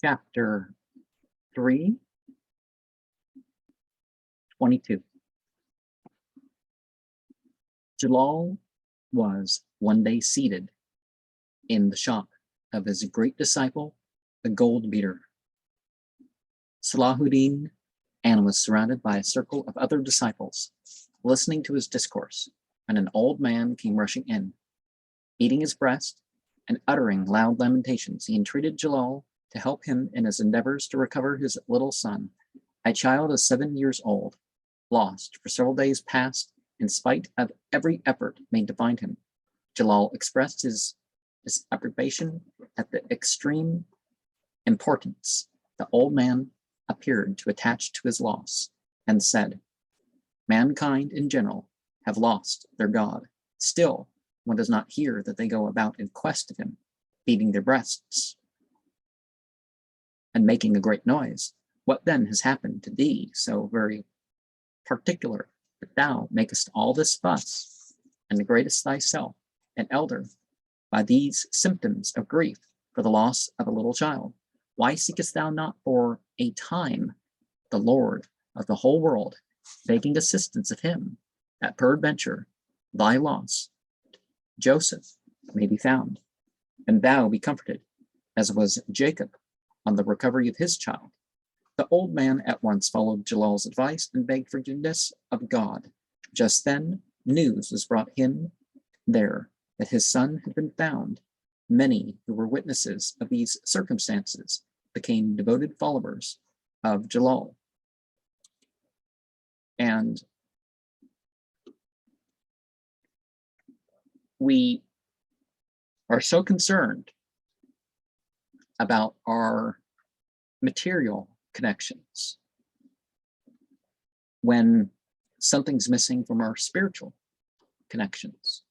chapter 3, 22. Jalal was one day seated in the shop of his great disciple, the gold beater, Salahuddin, and was surrounded by a circle of other disciples, listening to his discourse, and an old man came rushing in. Beating his breast and uttering loud lamentations, he entreated Jalal to help him in his endeavors to recover his little son, a child of 7 years old, lost for several days past in spite of every effort made to find him. Jalal expressed his disapprobation at the extreme importance the old man appeared to attach to his loss, and said, "Mankind in general have lost their God. Still, one does not hear that they go about in quest of him, beating their breasts and making a great noise. What then has happened to thee so very particular that thou makest all this fuss, and degradest thyself, an elder, by these symptoms of grief for the loss of a little child? Why seekest thou not for a time the Lord of the whole world, begging assistance of him, that peradventure thy loss, Joseph, may be found, and thou be comforted, as was Jacob on the recovery of his child?" The old man at once followed Jalal's advice and begged forgiveness of God. Just then, news was brought him there that his son had been found. Many who were witnesses of these circumstances became devoted followers of Jalal. And we are so concerned about our material connections when something's missing from our spiritual connections.